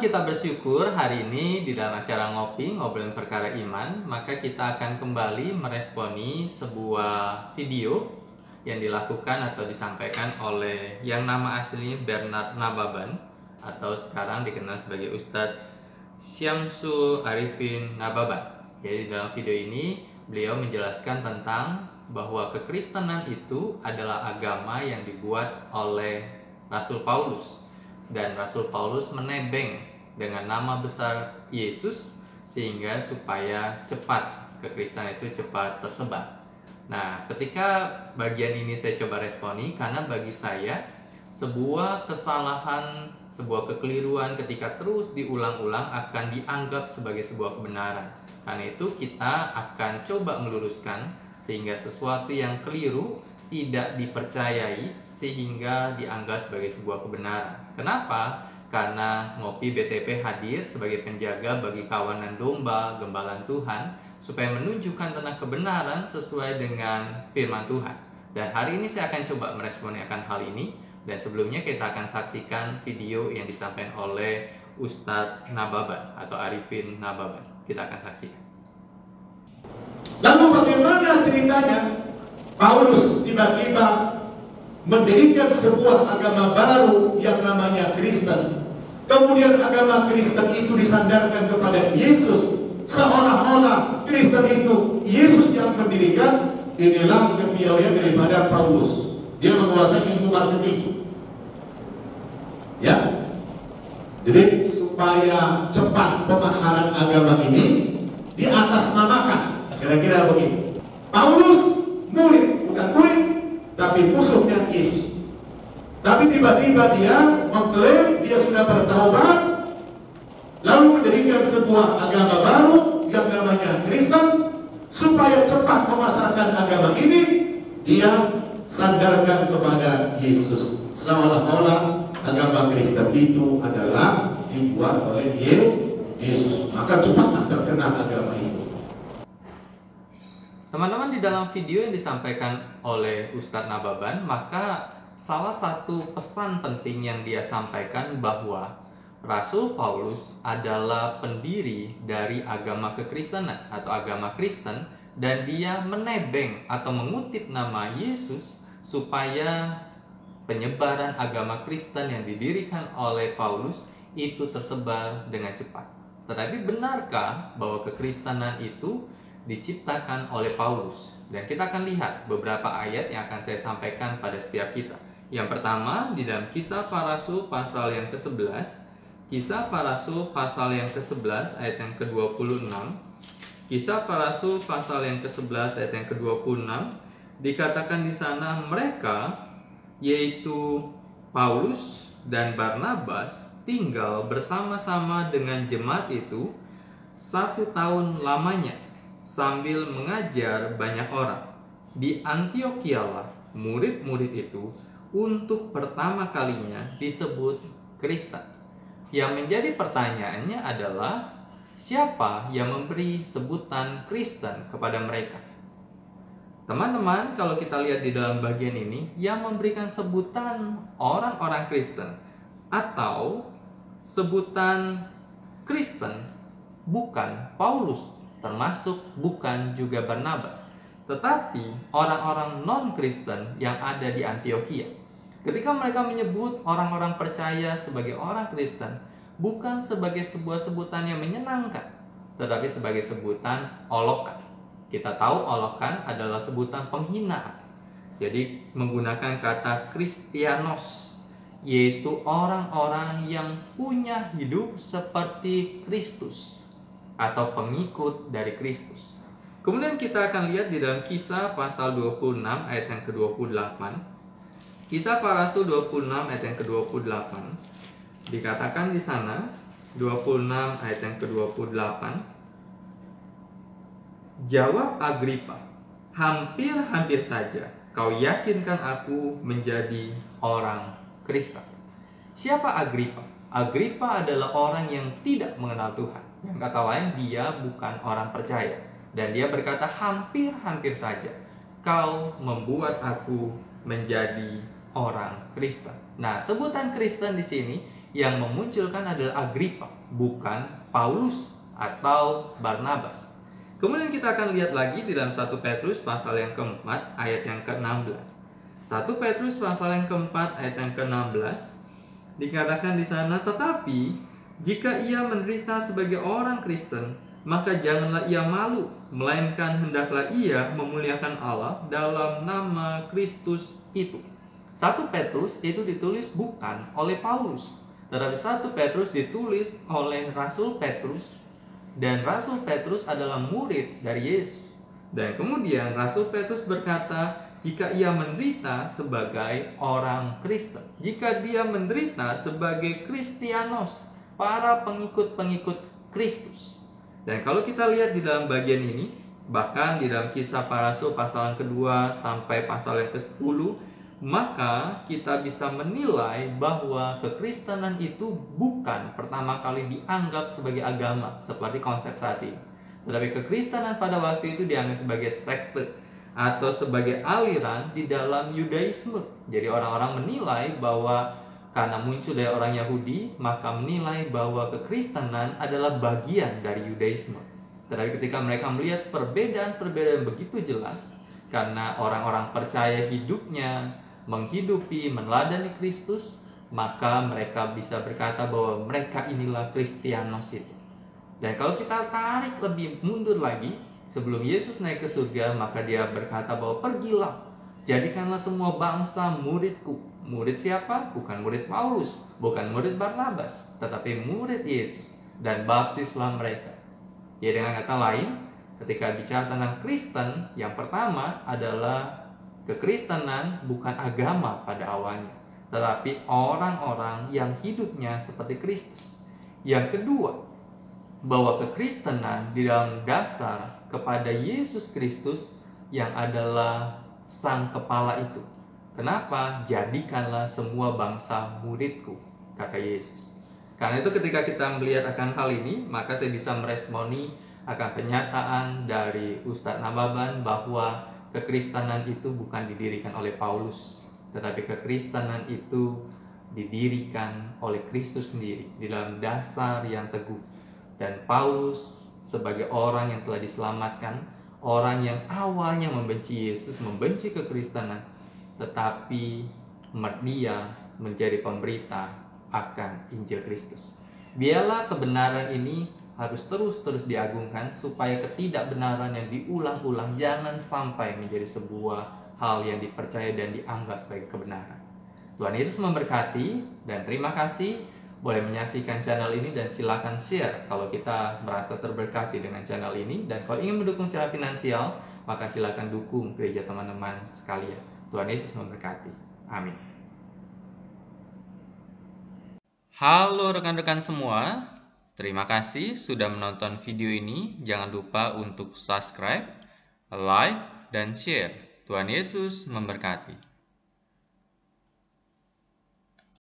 kita bersyukur hari ini di dalam acara ngobrolin perkara iman, maka kita akan kembali meresponi sebuah video yang dilakukan atau disampaikan oleh yang nama aslinya Bernard Nababan atau sekarang dikenal sebagai Ustadz Syamsul Arifin Nababan. Jadi dalam video ini beliau menjelaskan tentang bahwa kekristenan itu adalah agama yang dibuat oleh Rasul Paulus. Dan Rasul Paulus menebeng dengan nama besar Yesus sehingga supaya cepat kekristenan itu cepat tersebar. Nah, ketika bagian ini saya coba responi karena bagi saya sebuah kesalahan, sebuah kekeliruan ketika terus diulang-ulang akan dianggap sebagai sebuah kebenaran. Karena itu kita akan coba meluruskan sehingga sesuatu yang keliru tidak dipercayai sehingga dianggap sebagai sebuah kebenaran. Kenapa? Karena Ngopi BTP hadir sebagai penjaga bagi kawanan domba, gembalaan Tuhan, supaya menunjukkan tentang kebenaran sesuai dengan firman Tuhan. Dan hari ini saya akan coba meresponi akan hal ini. Dan sebelumnya kita akan saksikan video yang disampaikan oleh Ustadz Nababan atau Arifin Nababan. Kita akan saksikan. Lalu bagaimana ceritanya? Paulus tiba-tiba mendirikan sebuah agama baru yang namanya Kristen. Kemudian agama Kristen itu disandarkan kepada Yesus. Seolah-olah Kristen itu Yesus yang mendirikan. Inilah kepiawaian daripada Paulus. Dia menguasai ilmu marketing. Ya. Jadi supaya cepat pemasaran agama ini diatasnamakan. Kira-kira begitu. Paulus murid, bukan murid, tapi musuhnya Yesus. Tapi tiba-tiba dia mengklaim dia sudah bertaubat, lalu mendirikan sebuah agama baru yang namanya Kristen. Supaya cepat memasarkan agama ini, dia sandarkan kepada Yesus. Seolah-olah agama Kristen itu adalah dibuat oleh Yesus. Maka cepatlah terkenal agama itu. Teman-teman, di dalam video yang disampaikan oleh Ustadz Nababan, maka salah satu pesan penting yang dia sampaikan bahwa Rasul Paulus adalah pendiri dari agama kekristenan atau agama Kristen, dan dia menebeng atau mengutip nama Yesus supaya penyebaran agama Kristen yang didirikan oleh Paulus itu tersebar dengan cepat. Tetapi benarkah bahwa kekristenan itu diciptakan oleh Paulus? Dan kita akan lihat beberapa ayat yang akan saya sampaikan pada setiap kita. Yang pertama di dalam Kisah Para Rasul pasal yang ke-11. Kisah Para Rasul pasal yang ke-11 ayat yang ke-26. Kisah Para Rasul pasal yang ke-11 ayat yang ke-26 dikatakan di sana mereka, yaitu Paulus dan Barnabas, tinggal bersama-sama dengan jemaat itu 1 tahun lamanya sambil mengajar banyak orang. Di Antiochialah murid-murid itu untuk pertama kalinya disebut Kristen. Yang menjadi pertanyaannya adalah siapa yang memberi sebutan Kristen kepada mereka? Teman-teman, kalau kita lihat di dalam bagian ini, yang memberikan sebutan orang-orang Kristen atau sebutan Kristen bukan Paulus, termasuk bukan juga Barnabas, tetapi orang-orang non-Kristen yang ada di Antiokhia. Ketika mereka menyebut orang-orang percaya sebagai orang Kristen, bukan sebagai sebuah sebutan yang menyenangkan, tetapi sebagai sebutan olokan. Kita tahu olokan adalah sebutan penghinaan. Jadi menggunakan kata Kristianos, yaitu orang-orang yang punya hidup seperti Kristus atau pengikut dari Kristus. Kemudian kita akan lihat di dalam Kisah pasal 26 ayat yang ke-28. Kisah Para Rasul 26 ayat yang ke-28 dikatakan di sana 26 ayat yang ke-28. Jawab Agripa, hampir-hampir saja kau yakinkan aku menjadi orang Kristen. Siapa Agripa? Agripa adalah orang yang tidak mengenal Tuhan. Yang kata lain, dia bukan orang percaya. Dan dia berkata, hampir-hampir saja kau membuat aku menjadi orang Kristen. Nah, sebutan Kristen di sini yang memunculkan adalah Agripa, bukan Paulus atau Barnabas. Kemudian kita akan lihat lagi di dalam 1 Petrus pasal yang keempat ayat yang ke-16. 1 Petrus pasal yang keempat ayat yang ke-16 dikatakan di sana, tetapi jika ia menderita sebagai orang Kristen, maka janganlah ia malu, melainkan hendaklah ia memuliakan Allah dalam nama Kristus itu. 1 Petrus itu ditulis bukan oleh Paulus, tetapi 1 Petrus ditulis oleh Rasul Petrus, dan Rasul Petrus adalah murid dari Yesus. Dan kemudian Rasul Petrus berkata, jika ia menderita sebagai orang Kristen, jika dia menderita sebagai Kristianos, para pengikut-pengikut Kristus. Dan kalau kita lihat di dalam bagian ini, bahkan di dalam Kisah Para Rasul pasal yang kedua sampai pasal yang ke-10, maka kita bisa menilai bahwa kekristenan itu bukan pertama kali dianggap sebagai agama seperti konsep saat ini, tetapi kekristenan pada waktu itu dianggap sebagai sekte atau sebagai aliran di dalam Yudaisme. Jadi orang-orang menilai bahwa karena muncul dari orang Yahudi, maka menilai bahwa kekristenan adalah bagian dari Yudaisme. Tetapi ketika mereka melihat perbedaan-perbedaan begitu jelas, karena orang-orang percaya hidupnya menghidupi, meneladani Kristus, maka mereka bisa berkata bahwa mereka inilah Kristianos itu. Dan kalau kita tarik lebih mundur lagi, sebelum Yesus naik ke surga, maka dia berkata bahwa pergilah, jadikanlah semua bangsa muridku. Murid siapa? Bukan murid Paulus, bukan murid Barnabas, tetapi murid Yesus, dan baptislah mereka. Jadi dengan kata lain, ketika bicara tentang Kristen, yang pertama adalah kekristenan bukan agama pada awalnya, tetapi orang-orang yang hidupnya seperti Kristus. Yang kedua, bahwa kekristenan di dalam dasar kepada Yesus Kristus yang adalah Sang Kepala itu. Kenapa? Jadikanlah semua bangsa muridku, kata Yesus. Karena itu ketika kita melihat akan hal ini, maka saya bisa meresponi akan pernyataan dari Ustadz Nababan bahwa kekristenan itu bukan didirikan oleh Paulus, tetapi kekristenan itu didirikan oleh Kristus sendiri di dalam dasar yang teguh. Dan Paulus sebagai orang yang telah diselamatkan, orang yang awalnya membenci Yesus, membenci kekristenan, tetapi dia menjadi pemberita akan Injil Kristus. Biarlah kebenaran ini harus terus-terus diagungkan, supaya ketidakbenaran yang diulang-ulang jangan sampai menjadi sebuah hal yang dipercaya dan dianggap sebagai kebenaran. Tuhan Yesus memberkati, dan terima kasih boleh menyaksikan channel ini, dan silakan share kalau kita merasa terberkati dengan channel ini. Dan kalau ingin mendukung secara finansial, maka silakan dukung gereja teman-teman sekalian. Tuhan Yesus memberkati. Amin. Halo rekan-rekan semua, terima kasih sudah menonton video ini. Jangan lupa untuk subscribe, like, dan share. Tuhan Yesus memberkati.